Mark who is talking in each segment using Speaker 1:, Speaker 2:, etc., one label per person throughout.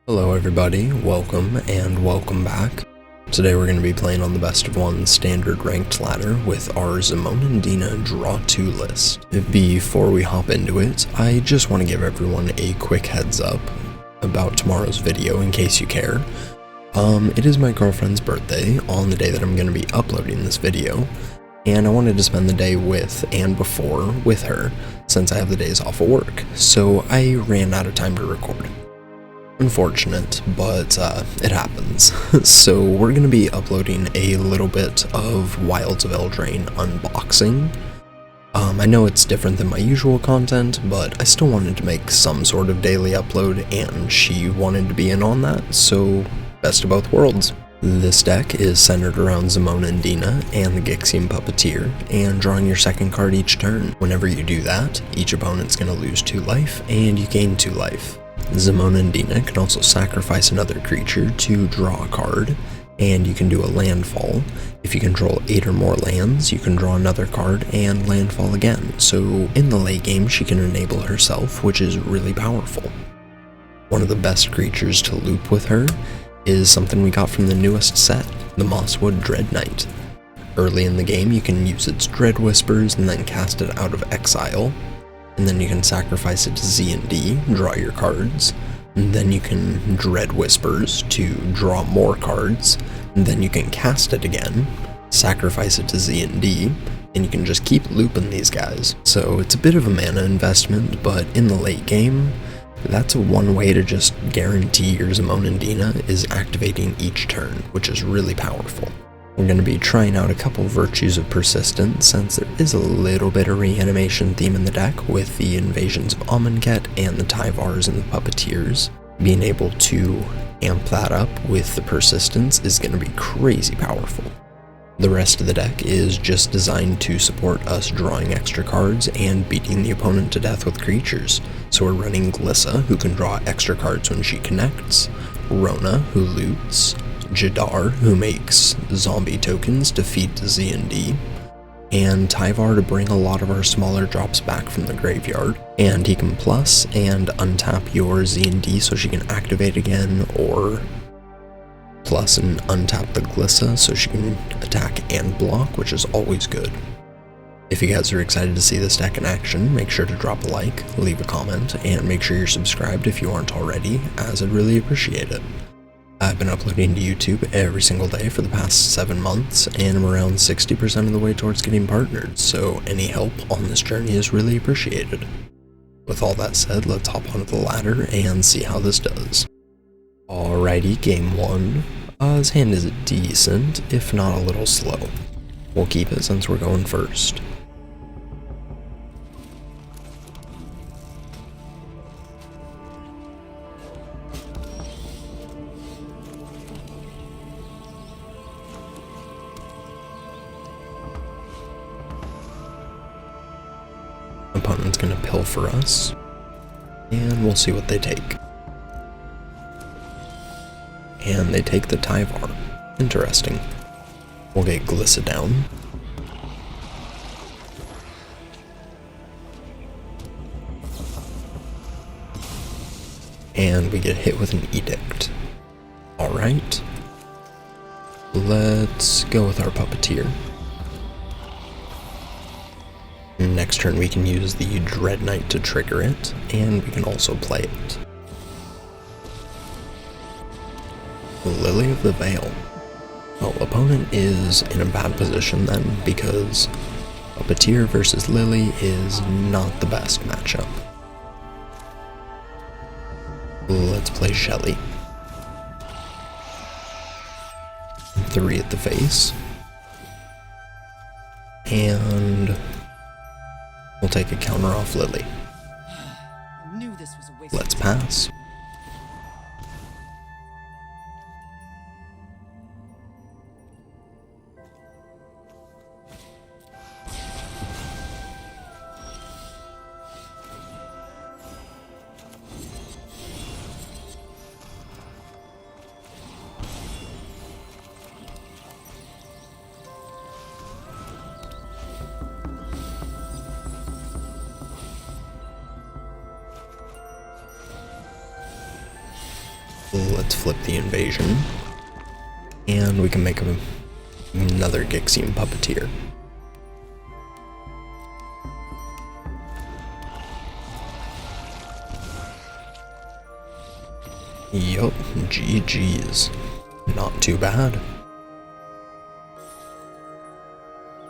Speaker 1: Hello everybody, welcome and welcome back. Today we're going to be playing on the best of one standard ranked ladder with our Zimone and Dina Draw 2 list. Before we hop into it, I just want to give everyone a quick heads up about tomorrow's video in case you care. It is my girlfriend's birthday on the day that I'm going to be uploading this video, and I wanted to spend the day with and before with her since I have the days off of work, so I ran out of time to record. Unfortunate, but it happens. So we're going to be uploading a little bit of Wilds of Eldraine unboxing. I know it's different than my usual content, but I still wanted to make some sort of daily upload, and she wanted to be in on that, so best of both worlds. This deck is centered around Zimone and Dina and the Gixian Puppeteer, and drawing your second card each turn. Whenever you do that, each opponent's going to lose 2 life, and you gain 2 life. Zimone and Dina can also sacrifice another creature to draw a card, and you can do a landfall. If you control 8 or more lands, you can draw another card and landfall again, so in the late game she can enable herself, which is really powerful. One of the best creatures to loop with her is something we got from the newest set, the Mosswood Dread Knight. Early in the game you can use its Dread Whispers and then cast it out of exile, and then you can sacrifice it to Z and D, draw your cards, and then you can Dread Whispers to draw more cards, and then you can cast it again, sacrifice it to Z and D, and you can just keep looping these guys. So it's a bit of a mana investment, but in the late game, that's one way to just guarantee your Zimone and Dina is activating each turn, which is really powerful. We're going to be trying out a couple virtues of persistence since there is a little bit of reanimation theme in the deck with the invasions of Amonkhet and the Tyvars and the Puppeteers. Being able to amp that up with the persistence is going to be crazy powerful. The rest of the deck is just designed to support us drawing extra cards and beating the opponent to death with creatures. So we're running Glissa, who can draw extra cards when she connects, Rona, who loots, Jadar, who makes zombie tokens to feed to Z and D, and Tyvar to bring a lot of our smaller drops back from the graveyard. And he can plus and untap your Z and D so she can activate again, or plus and untap the Glissa so she can attack and block, which is always good. If you guys are excited to see this deck in action, make sure to drop a like, leave a comment, and make sure you're subscribed if you aren't already, as I'd really appreciate it. I've been uploading to YouTube every single day for the past 7 months, and I'm around 60% of the way towards getting partnered, so any help on this journey is really appreciated. With all that said, let's hop onto the ladder and see how this does. Alrighty, game 1. His hand is decent, if not a little slow. We'll keep it since we're going first. Opponent's gonna pilfer us, and we'll see what they take. And they take the Tyvar. Interesting. We'll get Glissa down. And we get hit with an Edict. Alright. Let's go with our Puppeteer. Next turn we can use the Dread Knight to trigger it, and we can also play it. Lily of the Veil. Well, opponent is in a bad position then, because Puppeteer versus Lily is not the best matchup. Let's play Shelly. 3 at the face. And we'll take a counter off Lily. Let's pass. Let's flip the invasion. And we can make another Gixian Puppeteer. Yup, GG's. Not too bad.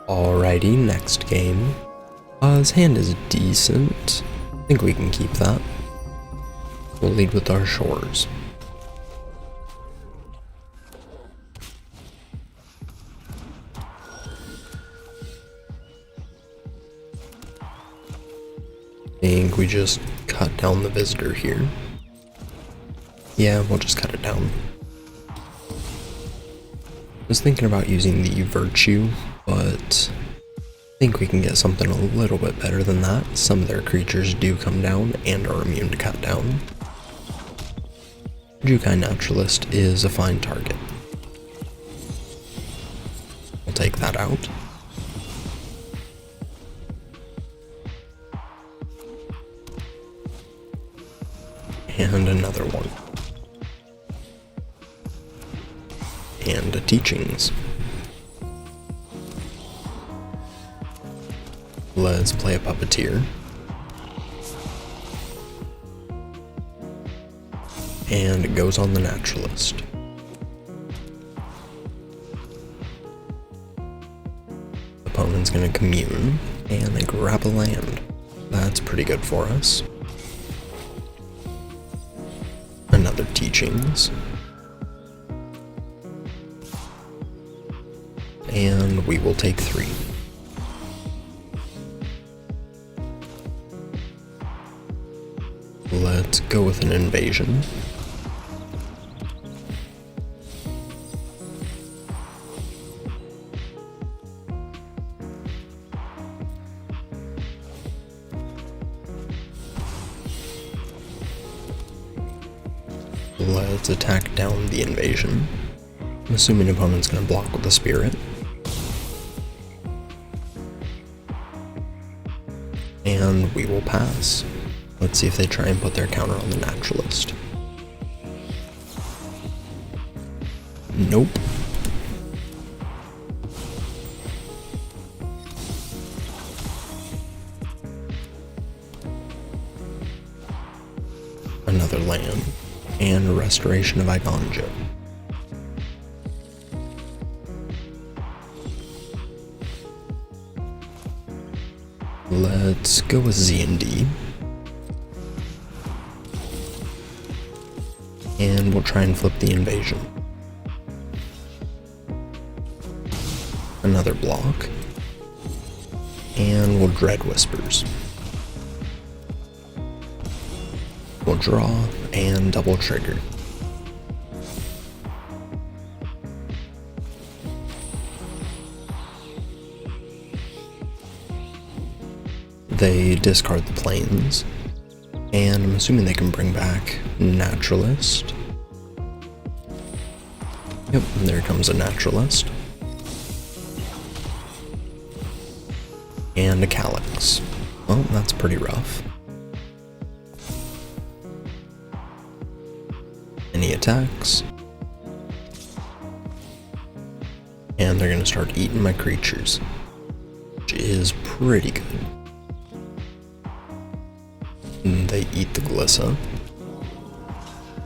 Speaker 1: Alrighty, next game. His hand is decent. I think we can keep that. We'll lead with our shores. I think we just cut down the visitor here. Yeah, we'll just cut it down. I was thinking about using the Virtue, but I think we can get something a little bit better than that. Some of their creatures do come down and are immune to cut down. Jukai Naturalist is a fine target. We'll take that out. And another one. And a Teachings. Let's play a Puppeteer. And it goes on the Naturalist. Opponent's gonna commune, and they grab a land. That's pretty good for us. Another Teachings. And we will take 3. Let's go with an invasion. Let's attack down the invasion. I'm assuming opponent's gonna block with the Spirit. And we will pass. Let's see if they try and put their counter on the Naturalist. Nope. Another land. And Restoration of Igonjo. Let's go with Z&D. And we'll try and flip the invasion. Another block. And we'll Dread Whispers. We'll draw and double trigger. They discard the planes, and I'm assuming they can bring back Naturalist. Yep, there comes a Naturalist. And a Calyx. Well, that's pretty rough. Any attacks? And they're gonna start eating my creatures, which is pretty good. And they eat the Glissa.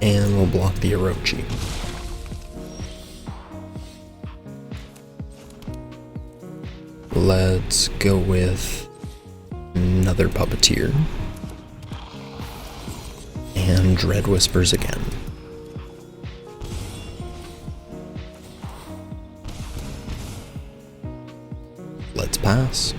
Speaker 1: And we'll block the Orochi. Let's go with another Puppeteer. And Dread Whispers again. Let's pass.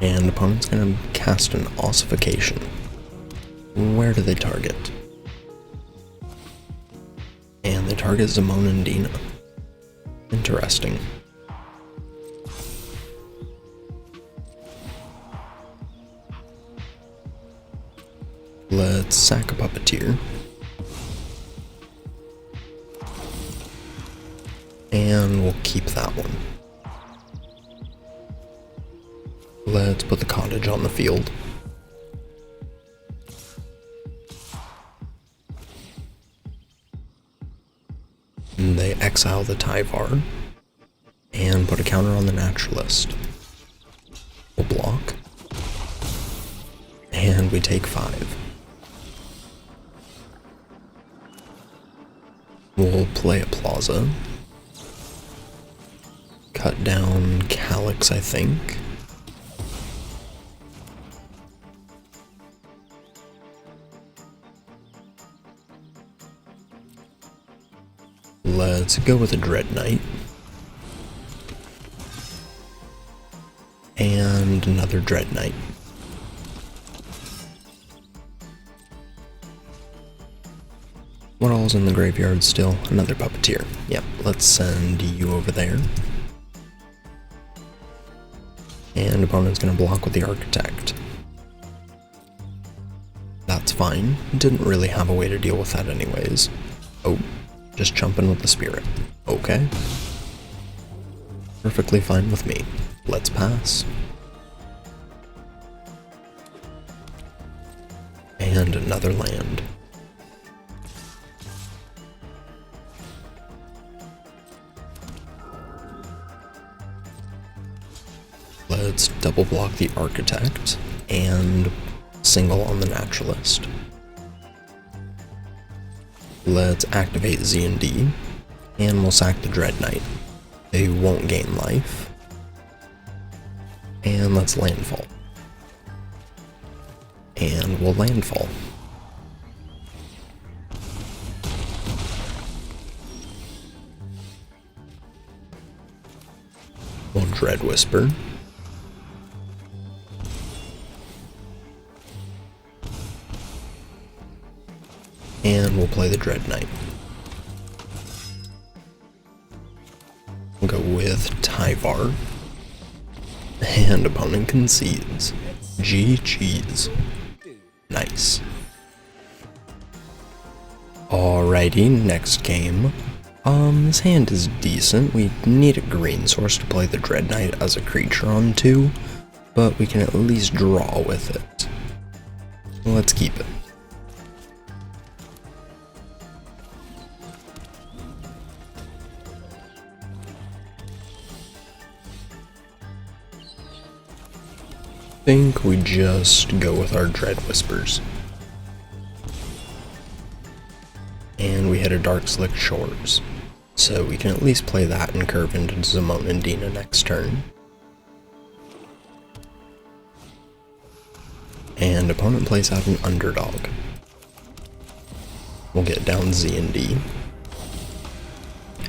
Speaker 1: And opponent's gonna cast an Ossification. Where do they target? And they target Zimone and Dina. Interesting. Let's sack a Puppeteer. And we'll keep that one. Let's put the cottage on the field. And they exile the Tyvar and put a counter on the Naturalist. We'll block. And we take 5. We'll play a Plaza. Cut down Calyx, I think. Let's go with a Dread Knight. And another Dread Knight. What all's in the graveyard still? Another Puppeteer. Yep, let's send you over there. And opponent's gonna block with the Architect. That's fine. Didn't really have a way to deal with that anyways. Oh, just jumping with the Spirit. Okay. Perfectly fine with me. Let's pass. And another land. Let's double block the Architect and single on the Naturalist. Let's activate Z&D and we'll sack the Dread Knight. They won't gain life. And let's landfall. And we'll landfall. We'll Dread Whisper. And we'll play the Dread Knight. We'll go with Tyvar. And opponent concedes. GG's. Nice. Alrighty, next game. This hand is decent. We need a green source to play the Dread Knight as a creature on 2, but we can at least draw with it. Let's keep it. I think we just go with our Dread Whispers. And we hit a Dark Slick Shores, so we can at least play that and curve into Zimone and Dina next turn. And opponent plays out an Underdog. We'll get down Z&D.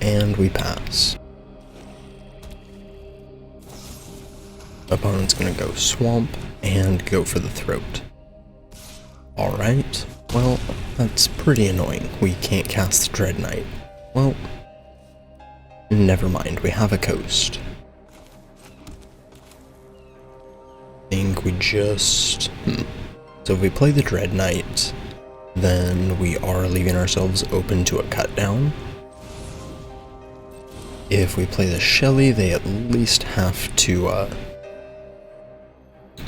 Speaker 1: And we pass. Opponent's gonna go Swamp and go for the Throat. Alright, well, that's pretty annoying. We can't cast the Dread Knight. Well, never mind, we have a Coast. I think we just... So if we play the Dread Knight, then we are leaving ourselves open to a cut down. If we play the Shelly, they at least have to,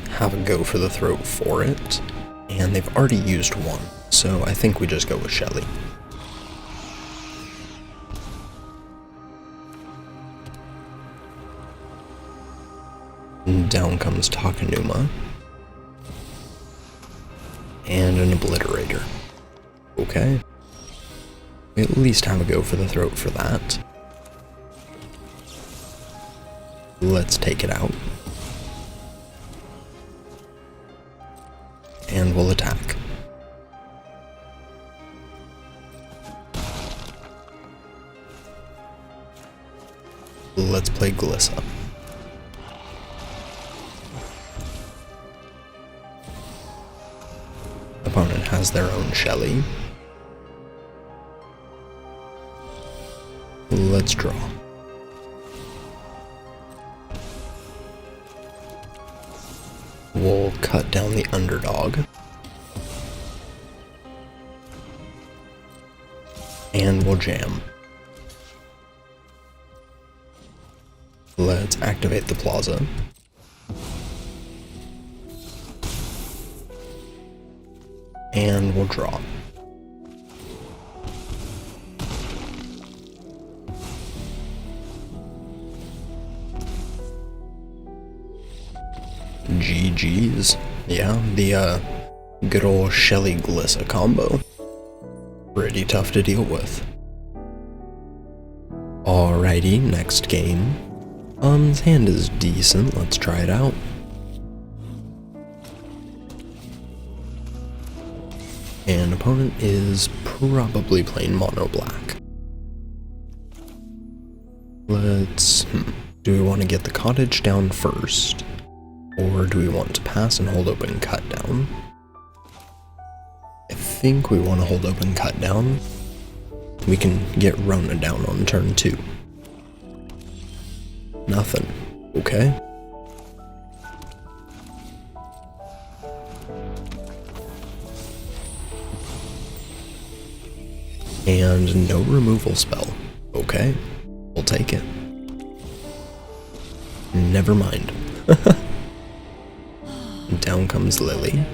Speaker 1: have a go for the Throat for it, and they've already used one, so I think we just go with Shelly. Down comes Takenuma, and an Obliterator. Okay. We at least have a go for the Throat for that. Let's take it out. And we'll attack. Let's play Glissa. Opponent has their own Shelly. Let's draw. We'll cut down the Underdog. And we'll jam. Let's activate the Plaza. and we'll draw. GG's. Yeah, the good old Shelly Glissa combo. Pretty tough to deal with. Alrighty, next game. His hand is decent, let's try it out. And opponent is probably playing mono black. Let's, do we want to get the cottage down first? Or do we want to pass and hold open cut down? I think we want to hold open cut down. We can get Rona down on turn 2. Nothing. Okay. And no removal spell. Okay. We'll take it. Never mind. Down comes Lily.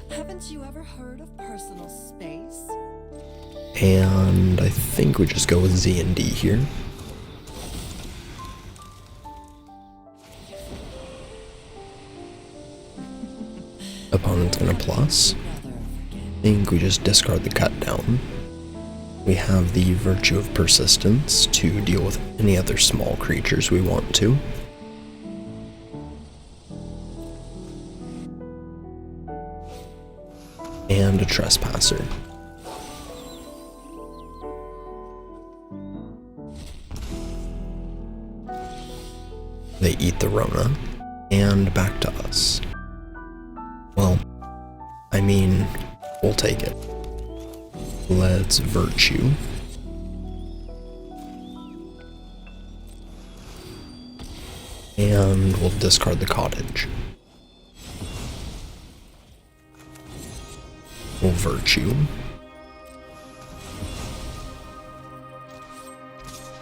Speaker 2: Haven't you ever heard of personal space?
Speaker 1: And I think we just go with Z and D here. Opponent's gonna plus. I think we just discard the cut down. We have the Virtue of Persistence to deal with any other small creatures we want to. And a Trespasser. They eat the Rona, and back to us. Well, I mean, we'll take it. Let's Virtue. And we'll discard the cottage. We'll Virtue.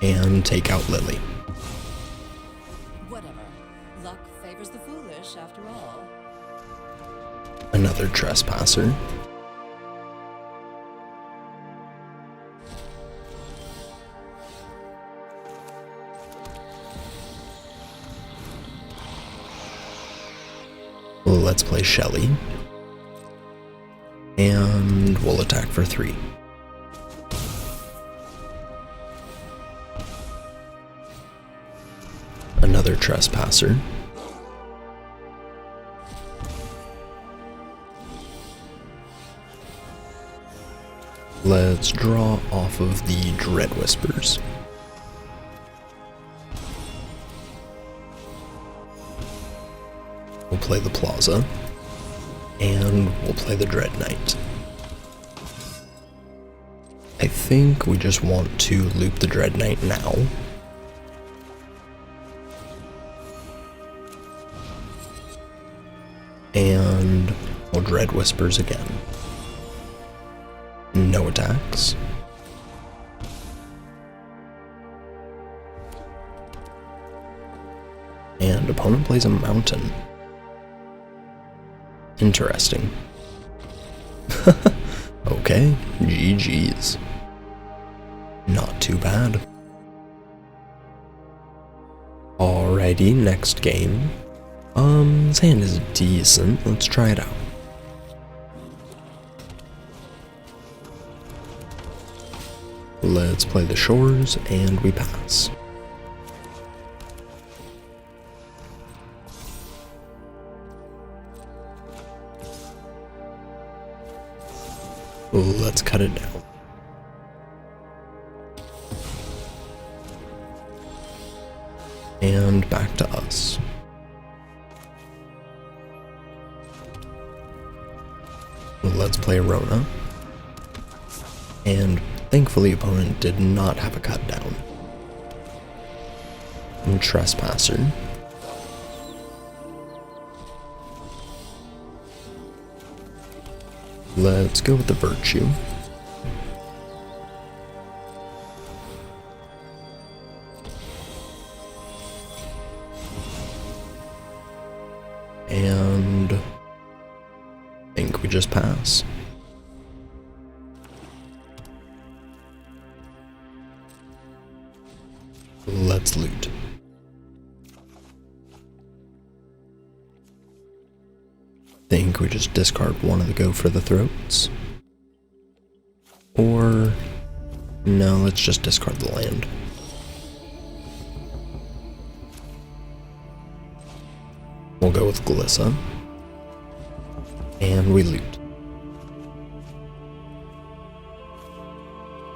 Speaker 1: And take out Lily.
Speaker 2: Whatever. Luck favors the foolish, after all.
Speaker 1: Another Trespasser. Let's play Shelly. And we'll attack for 3. Another Trespasser. Let's draw off of the Dread Whispers. We'll play the Plaza, and we'll play the Dread Knight. I think we just want to loop the Dread Knight now. And we'll Dread Whispers again. No attacks. And opponent plays a Mountain. Interesting. Okay, GG's. Not too bad. Alrighty, next game. His hand is decent. Let's try it out. Let's play the Shores, and we pass. Let's cut it down. And back to us. Let's play Rona. And thankfully opponent did not have a cut down. And Trespasser. Let's go with the Virtue. pass. Let's loot. Think we just discard one of the Go for the Throats. Or no, let's just discard the land. We'll go with Glissa. And we loot.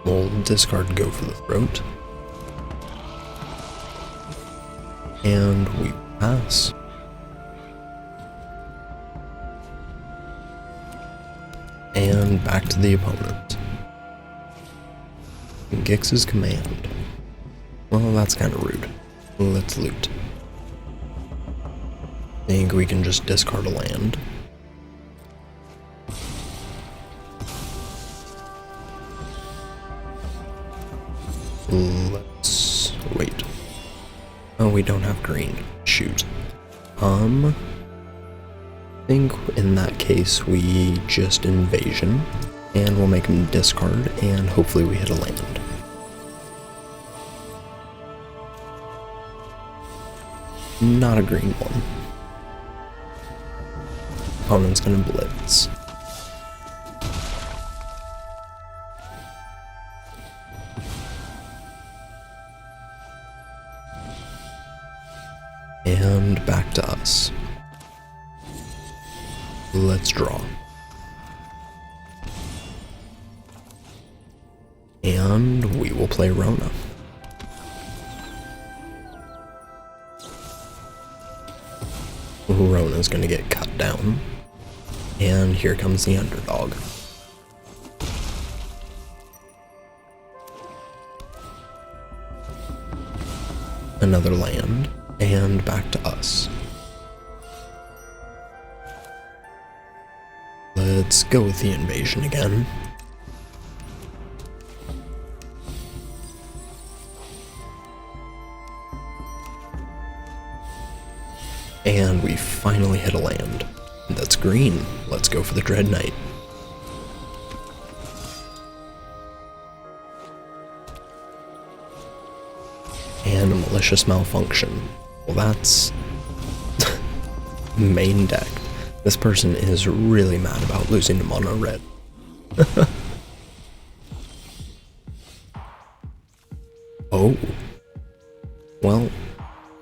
Speaker 1: We'll discard Go for the Throat. And we pass. And back to the opponent. Gix's command. Well, that's kind of rude. Let's loot. Think we can just discard a land. Let's wait. Oh, we don't have green. Shoot. I think in that case we just invasion, and we'll make him discard, and hopefully we hit a land. Not a green one. Opponent's gonna blitz. And back to us. Let's draw. And we will play Rona. Rona's gonna get cut down. And here comes the underdog. Another land, and back to us. Let's go with the invasion again. And we finally hit a land. That's green. Let's go for the Dread Knight. And a malicious malfunction. Well, that's main deck. This person is really mad about losing to mono red. Oh. Well,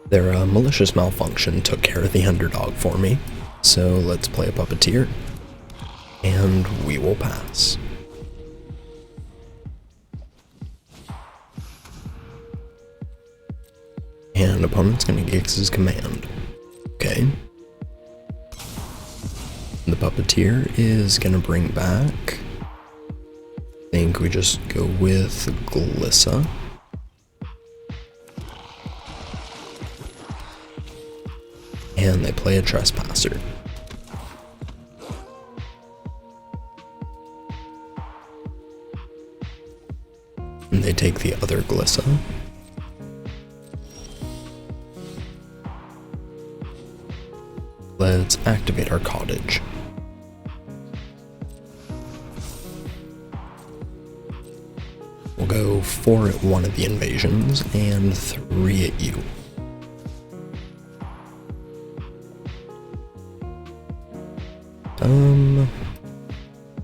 Speaker 1: their malicious malfunction took care of the underdog for me. So let's play a Puppeteer. And we will pass. And opponent's gonna Gix's command. Okay. The Puppeteer is gonna bring back. I think we just go with Glissa. And they play a Trespasser. And they take the other Glissa. Let's activate our cottage. We'll go 4 at one of the invasions and 3 at you. I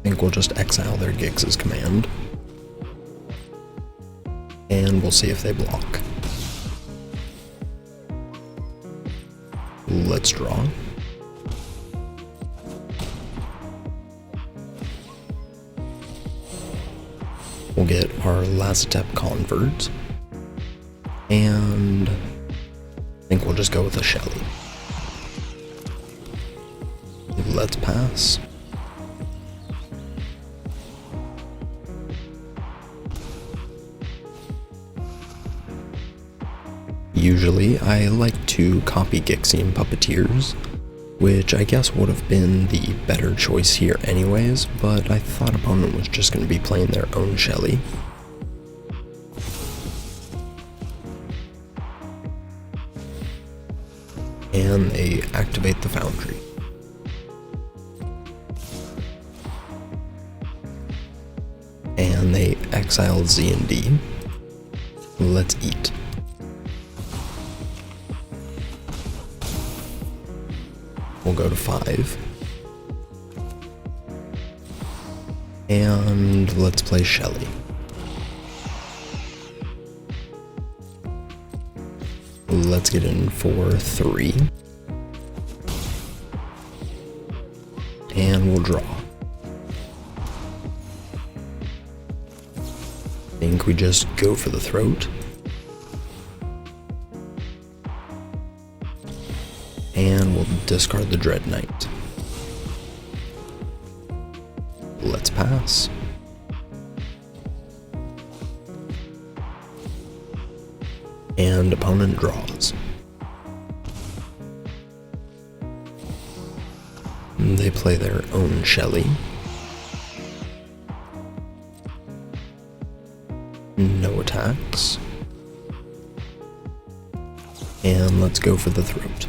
Speaker 1: think we'll just exile their Gix's command. And we'll see if they block. Let's draw. We'll get our Lazotep Convert. And I think we'll just go with a Shelly. Let's pass. Usually, I like to copy Gixian Puppeteers, which I guess would have been the better choice here anyways, but I thought opponent was just going to be playing their own Shelly. And they activate the Foundry. And they exiled Z and D. Let's eat. We'll go to 5. And let's play Shelly. Let's get in for 3. And we'll draw. I think we just go for the throat. And we'll discard the Dread Knight. Let's pass. And opponent draws. They play their own Shelly. No attacks. And let's go for the throat.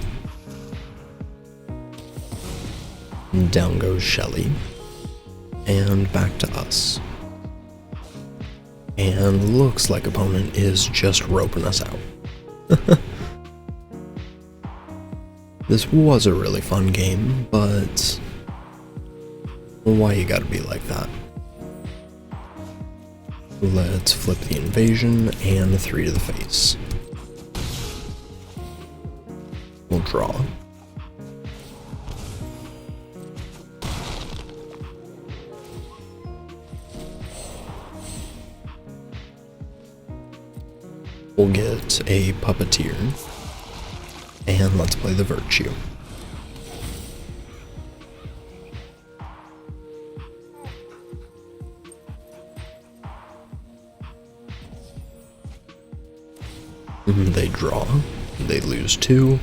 Speaker 1: Down goes Shelly. And back to us. And looks like opponent is just roping us out. This was a really fun game, but why you gotta be like that? Let's flip the invasion and 3 to the face. We'll draw. We'll get a Puppeteer. And let's play the Virtue. They draw, they lose 2,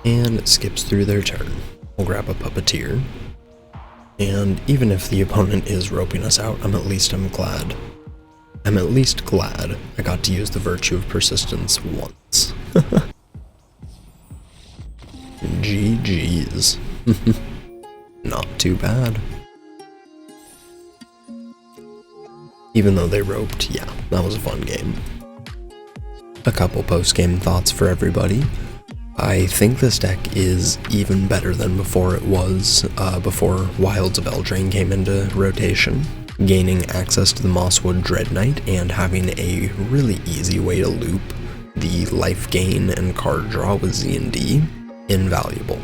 Speaker 1: and it skips through their turn. We'll grab a Puppeteer, and even if the opponent is roping us out, I'm at least glad I got to use the Virtue of Persistence once. GG's. Not too bad. Even though they roped, yeah, that was a fun game. A couple post-game thoughts for everybody. I think this deck is even better than before it was, before Wilds of Eldraine came into rotation. Gaining access to the Mosswood Dread Knight and having a really easy way to loop the life gain and card draw with Z&D, invaluable.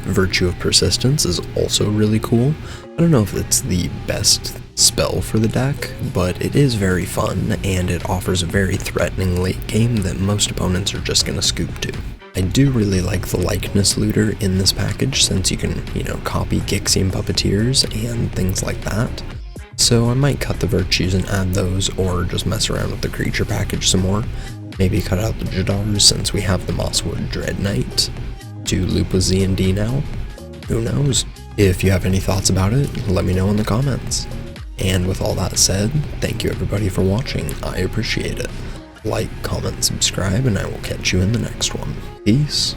Speaker 1: Virtue of Persistence is also really cool. I don't know if it's the best spell for the deck, but it is very fun, and it offers a very threatening late game that most opponents are just going to scoop to. I do really like the Likeness Looter in this package, since you can, copy Gixian Puppeteers and things like that. So I might cut the Virtues and add those, or just mess around with the creature package some more. Maybe cut out the Jadars, since we have the Mosswood Dread Knight to loop with Z&D now. Who knows? If you have any thoughts about it, let me know in the comments. And with all that said, thank you everybody for watching, I appreciate it. Like, comment, subscribe, and I will catch you in the next one. Peace.